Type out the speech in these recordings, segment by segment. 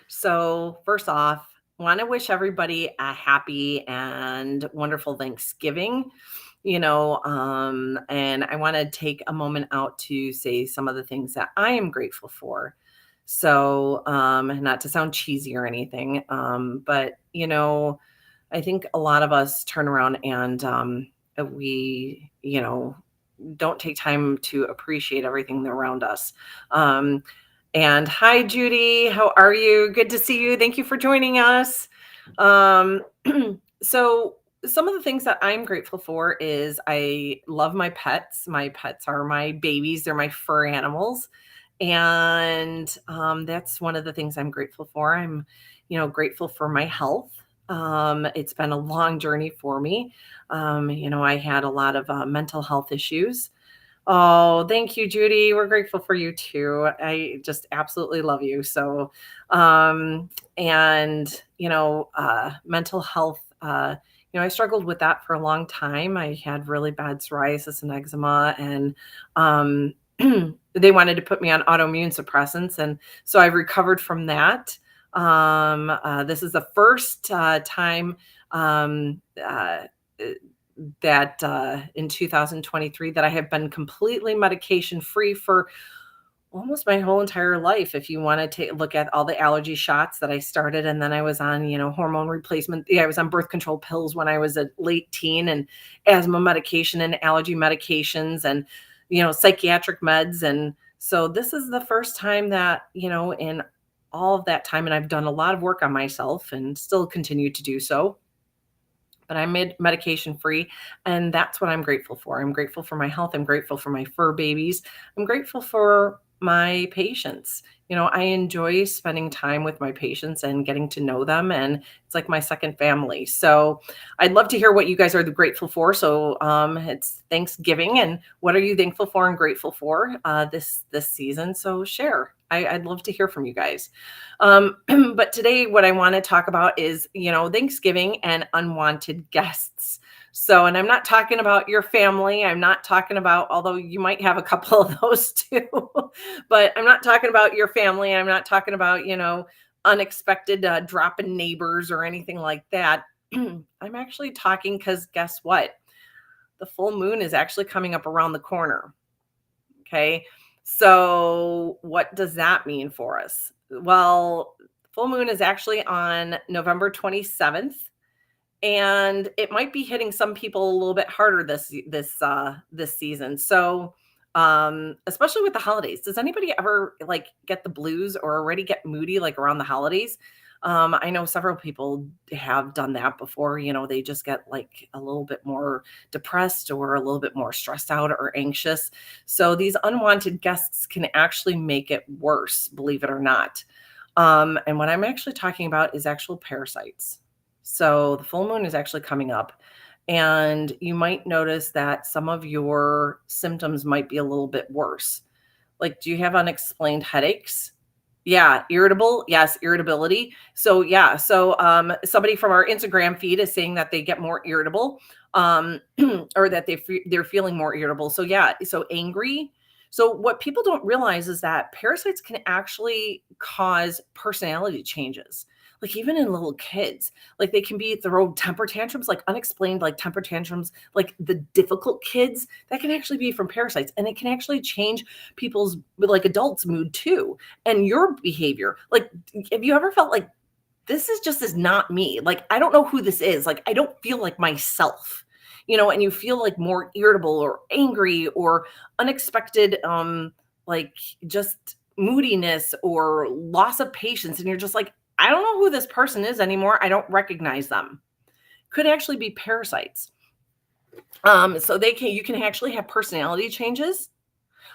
So, first off, want to wish everybody a happy and wonderful Thanksgiving. And I want to take a moment out to say some of the things that I am grateful for. So, not to sound cheesy or anything, but I think a lot of us turn around and we, don't take time to appreciate everything around us. Um, and hi, Judy. How are you? Good to see you. Thank you for joining us. Um, so, some of the things that I'm grateful for is I love my pets. My pets are my babies, they're my fur animals. And that's one of the things I'm grateful for. I'm, grateful for my health. It's been a long journey for me. I had a lot of mental health issues. Oh, thank you, Judy. We're grateful for you too. I just absolutely love you. So, and mental health. I struggled with that for a long time. I had really bad psoriasis and eczema, and they wanted to put me on autoimmune suppressants, and so I recovered from that. This is the first time. That in 2023 that I have been completely medication free for almost my whole entire life. If you want to take a look at all the allergy shots that I started, and then I was on, hormone replacement. Yeah, I was on birth control pills when I was a late teen, and asthma medication and allergy medications, and psychiatric meds. And so this is the first time that, in all of that time, and I've done a lot of work on myself and still continue to do so, but I'm medication free. And that's what I'm grateful for. I'm grateful for my health. I'm grateful for my fur babies. I'm grateful for my patients. I enjoy spending time with my patients and getting to know them. And it's like my second family. So I'd love to hear what you guys are grateful for. So it's Thanksgiving. And what are you thankful for and grateful for this season? So share. I'd love to hear from you guys. But today, what I want to talk about is, Thanksgiving and unwanted guests. So, and I'm not talking about your family. I'm not talking about, although you might have a couple of those too, but I'm not talking about your family. I'm not talking about, unexpected drop-in neighbors or anything like that. I'm actually talking because guess what? The full moon is actually coming up around the corner. Okay. So, what does that mean for us? Well, full moon is actually on November 27th, and it might be hitting some people a little bit harder this season. So, especially with the holidays. Does anybody ever like get the blues or already get moody like around the holidays? I know several people have done that before. They just get like a little bit more depressed or a little bit more stressed out or anxious. So these unwanted guests can actually make it worse, believe it or not. And what I'm actually talking about is actual parasites. So the full moon is actually coming up, and you might notice that some of your symptoms might be a little bit worse. Like, do you have unexplained headaches? Yeah, irritable. Yes, irritability. So yeah, so somebody from our Instagram feed is saying that they get more irritable, or that they're feeling more irritable. So yeah, so angry. So what people don't realize is that parasites can actually cause personality changes. Like even in little kids, like they can throw temper tantrums, like unexplained, like temper tantrums, like the difficult kids that can actually be from parasites, and it can actually change people's like adults' mood too, and your behavior. Like, have you ever felt like is not me? Like, I don't know who this is. Like, I don't feel like myself, and you feel like more irritable or angry or unexpected, like just moodiness or loss of patience. And you're just like, I don't know who this person is anymore. I don't recognize them. Could actually be parasites. So you can actually have personality changes.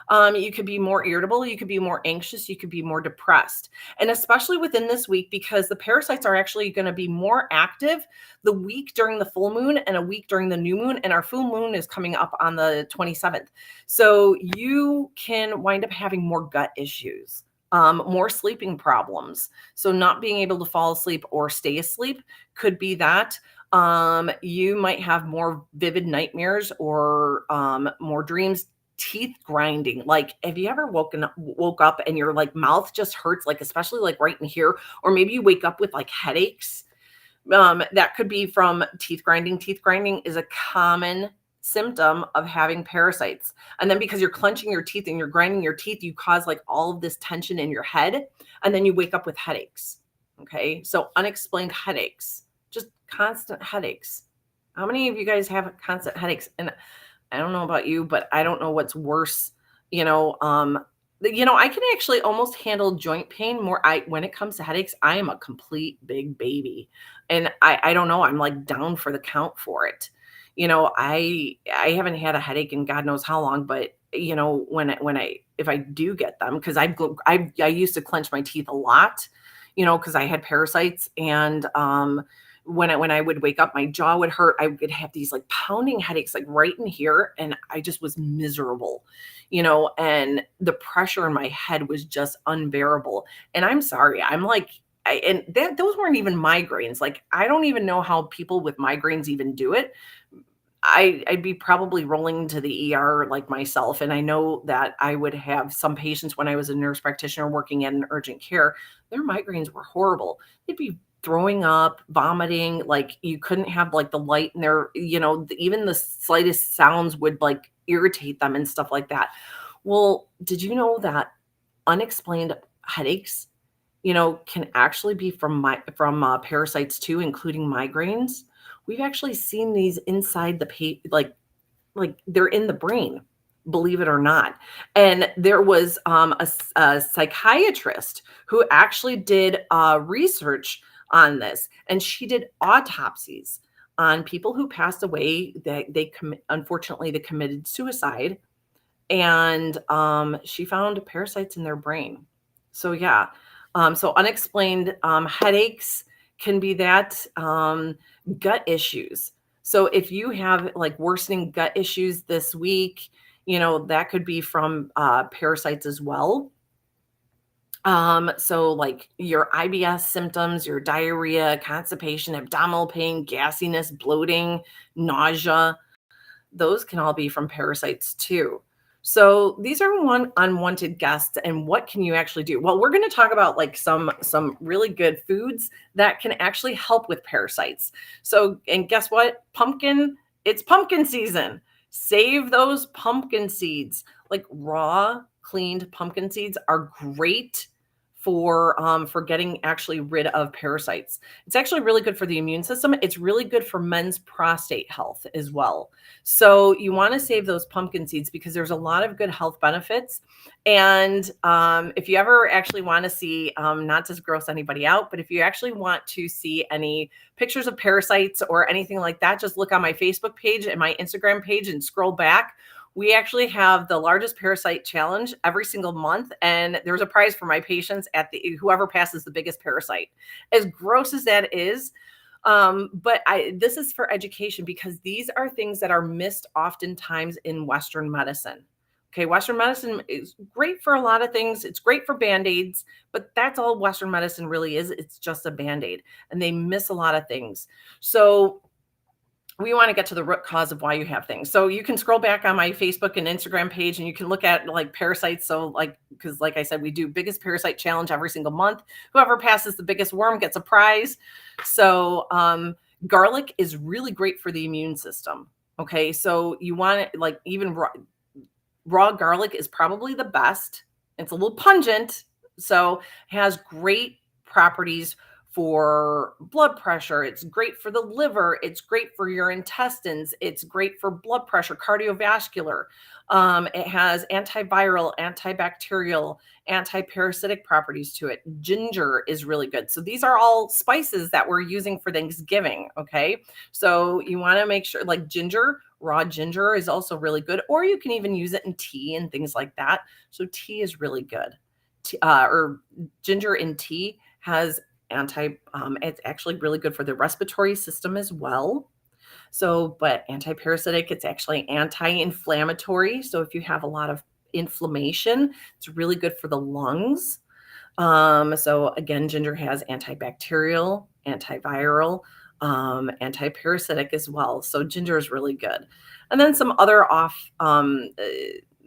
You could be more irritable, you could be more anxious, you could be more depressed. And especially within this week, because the parasites are actually going to be more active the week during the full moon and a week during the new moon. And our full moon is coming up on the 27th. So you can wind up having more gut issues. More sleeping problems. So not being able to fall asleep or stay asleep could be that. You might have more vivid nightmares or more dreams teeth grinding. Like, have you ever woke up and your like mouth just hurts, like especially like right in here, or maybe you wake up with like headaches? That could be from teeth grinding. Teeth grinding is a common symptom of having parasites. And then because you're clenching your teeth and you're grinding your teeth, you cause like all of this tension in your head, and then you wake up with headaches. Okay. So unexplained headaches, just constant headaches. How many of you guys have constant headaches? And I don't know about you, but I don't know what's worse. You know, I can actually almost handle joint pain more. When it comes to headaches, I am a complete big baby, and I don't know. I'm like down for the count for it. I haven't had a headache in God knows how long, but when I if I do get them, because I used to clench my teeth a lot, because I had parasites, and when I would wake up, my jaw would hurt. I would have these like pounding headaches, like right in here, and I just was miserable, and the pressure in my head was just unbearable. And I'm sorry, I'm like, and those weren't even migraines. Like, I don't even know how people with migraines even do it. I'd be probably rolling to the ER like myself. And I know that I would have some patients when I was a nurse practitioner working in urgent care, their migraines were horrible. They'd be throwing up, vomiting, like you couldn't have like the light in there, even the slightest sounds would like irritate them and stuff like that. Well, did you know that unexplained headaches, can actually be from parasites too, including migraines? We've actually seen these inside the like they're in the brain, believe it or not. And there was a psychiatrist who actually did research on this, and she did autopsies on people who passed away that unfortunately they committed suicide, and she found parasites in their brain. So yeah, so unexplained headaches can be that, gut issues. So if you have like worsening gut issues this week, that could be from parasites as well. So like your IBS symptoms, your diarrhea, constipation, abdominal pain, gassiness, bloating, nausea, those can all be from parasites too. So these are one unwanted guests, and what can you actually do? Well, we're going to talk about like some really good foods that can actually help with parasites. So, and guess what? It's pumpkin season. Save those pumpkin seeds. Like raw, cleaned pumpkin seeds are great for getting actually rid of parasites. It's actually really good for the immune system. It's really good for men's prostate health as well. So you want to save those pumpkin seeds because there's a lot of good health benefits. And if you ever actually want to see, not to gross anybody out, but if you actually want to see any pictures of parasites or anything like that, just look on my Facebook page and my Instagram page and scroll back. We actually have the largest parasite challenge every single month, and there's a prize for my patients at the whoever passes the biggest parasite. As gross as that is, but this is for education because these are things that are missed oftentimes in Western medicine. Okay, Western medicine is great for a lot of things. It's great for band-aids, but that's all Western medicine really is. It's just a band-aid, and they miss a lot of things. So we want to get to the root cause of why you have things. So you can scroll back on my Facebook and Instagram page and you can look at like parasites. So because like I said, we do biggest parasite challenge every single month. Whoever passes the biggest worm gets a prize. So garlic is really great for the immune system. Okay. So you want it like even raw garlic is probably the best. It's a little pungent. So it has great properties for blood pressure. It's great for the liver. It's great for your intestines. It's great for blood pressure, cardiovascular. It has antiviral, antibacterial, antiparasitic properties to it. Ginger is really good. So these are all spices that we're using for Thanksgiving. Okay. So you want to make sure like ginger, raw ginger is also really good, or you can even use it in tea and things like that. So tea is really good. Or ginger in tea has it's actually really good for the respiratory system as well. So, but antiparasitic, it's actually anti-inflammatory. So if you have a lot of inflammation, it's really good for the lungs. So again, ginger has antibacterial, antiviral, antiparasitic as well. So ginger is really good. And then some other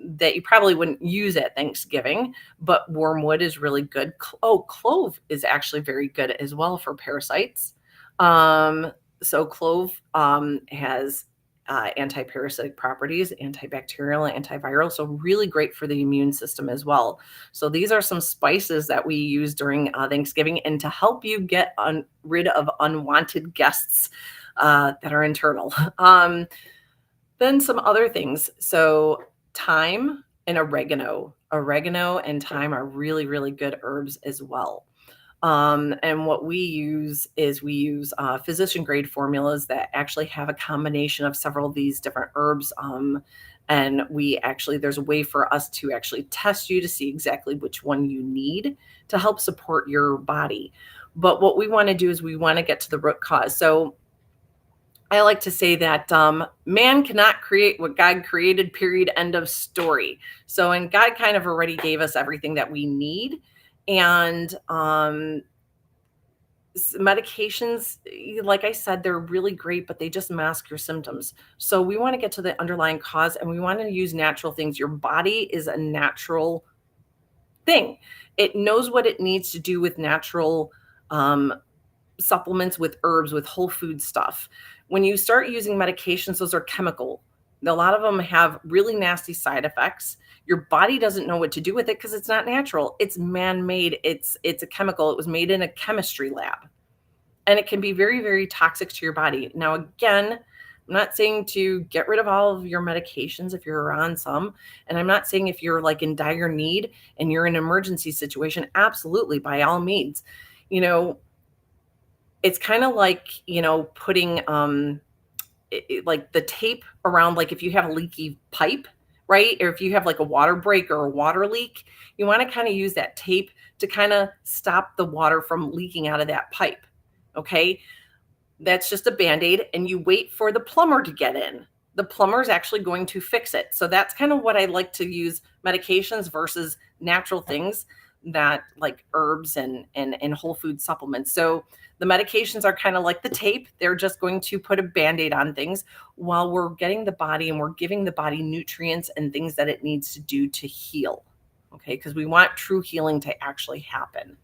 that you probably wouldn't use at Thanksgiving, but wormwood is really good. Oh, clove is actually very good as well for parasites. Um, so clove has anti-parasitic properties, antibacterial, antiviral, so really great for the immune system as well. So these are some spices that we use during Thanksgiving, and to help you get rid of unwanted guests that are internal. Then some other things. So thyme and oregano. Oregano and thyme are really, really good herbs as well. And what we use is we use physician grade formulas that actually have a combination of several of these different herbs. And there's a way for us to actually test you to see exactly which one you need to help support your body. But what we want to do is we want to get to the root cause. So I like to say that man cannot create what God created, period, end of story. So, and God kind of already gave us everything that we need. And medications, like I said, they're really great, but they just mask your symptoms. So we want to get to the underlying cause, and we want to use natural things. Your body is a natural thing. It knows what it needs to do with natural supplements, with herbs, with whole food stuff. When you start using medications, those are chemical. A lot of them have really nasty side effects. Your body doesn't know what to do with it because it's not natural. It's man-made. It's a chemical. It was made in a chemistry lab. And it can be very, very toxic to your body. Now, again, I'm not saying to get rid of all of your medications if you're on some. And I'm not saying if you're like in dire need and you're in an emergency situation, absolutely, by all means. You know, it's kind of like, putting like the tape around, like if you have a leaky pipe, right? Or if you have like a water break or a water leak, you want to kind of use that tape to kind of stop the water from leaking out of that pipe. Okay. That's just a band-aid, and you wait for the plumber to get in. The plumber is actually going to fix it. So that's kind of what I like to use medications versus natural things, that like herbs and whole food supplements. So the medications are kind of like the tape. They're just going to put a band-aid on things while we're getting the body and we're giving the body nutrients and things that it needs to do to heal. Okay, because we want true healing to actually happen.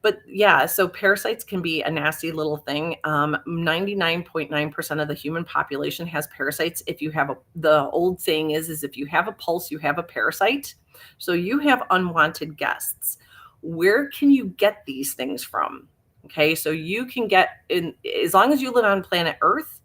But yeah, so parasites can be a nasty little thing. 99.9% of the human population has parasites. If you have the old saying is if you have a pulse, you have a parasite. So you have unwanted guests. Where can you get these things from? Okay, so you can get in, as long as you live on planet Earth,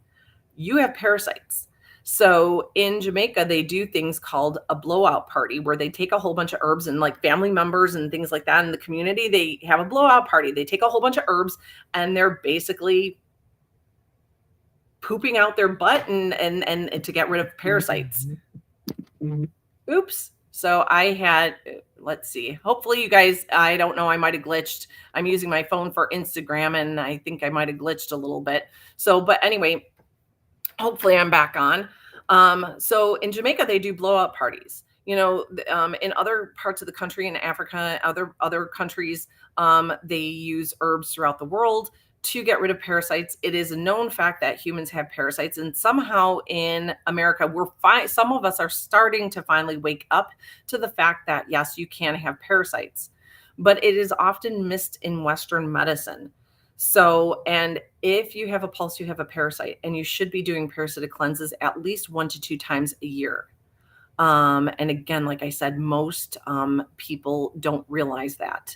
you have parasites. So in Jamaica, they do things called a blowout party where they take a whole bunch of herbs, and like family members and things like that in the community, they have a blowout party. They take a whole bunch of herbs and they're basically pooping out their butt and to get rid of parasites. Oops. So let's see. Hopefully you guys, I don't know, I might have glitched. I'm using my phone for Instagram and I think I might have glitched a little bit. So, but anyway, hopefully I'm back on. So in Jamaica, they do blowout parties. In other parts of the country, in Africa, other countries, they use herbs throughout the world to get rid of parasites. It is a known fact that humans have parasites, and somehow in America, some of us are starting to finally wake up to the fact that yes, you can have parasites, but it is often missed in Western medicine. So, and if you have a pulse, you have a parasite, and you should be doing parasitic cleanses at least 1 to 2 times a year. And again, like I said, most people don't realize that.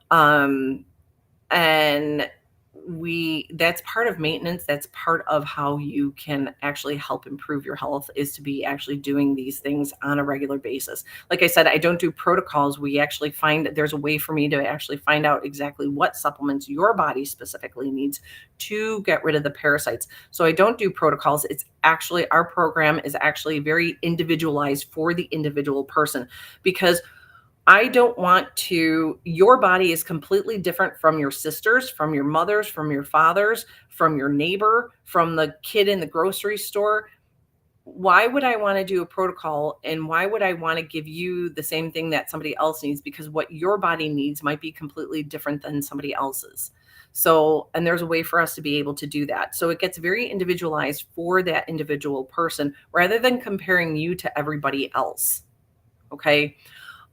And that's part of maintenance. That's part of how you can actually help improve your health, is to be actually doing these things on a regular basis. Like I said, I don't do protocols. We actually there's a way for me to actually find out exactly what supplements your body specifically needs to get rid of the parasites. So I don't do protocols. It's actually, our program is actually very individualized for the individual person, because I don't want your body is completely different from your sisters, from your mothers, from your fathers, from your neighbor, from the kid in the grocery store. why would I want to do a protocol and why would I want to give you the same thing that somebody else needs? Because what your body needs might be completely different than somebody else's. So, and there's a way for us to be able to do that. So it gets very individualized for that individual person rather than comparing you to everybody else. Okay.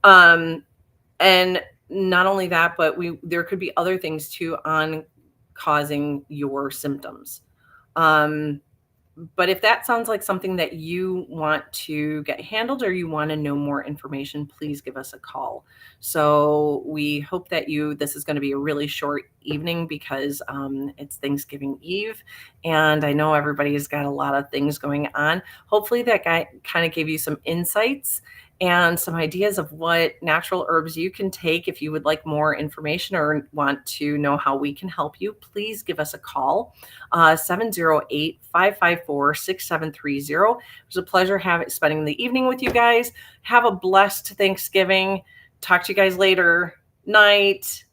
Um, and not only that, but there could be other things too on causing your symptoms. Um, but if that sounds like something that you want to get handled or you want to know more information, please give us a call. So we hope that this is going to be a really short evening because it's Thanksgiving Eve. And I know everybody's got a lot of things going on. Hopefully that guy kind of gave you some insights and some ideas of what natural herbs you can take. If you would like more information or want to know how we can help you, please give us a call. 708-554-6730. It was a pleasure spending the evening with you guys. Have a blessed Thanksgiving. Talk to you guys later. Night.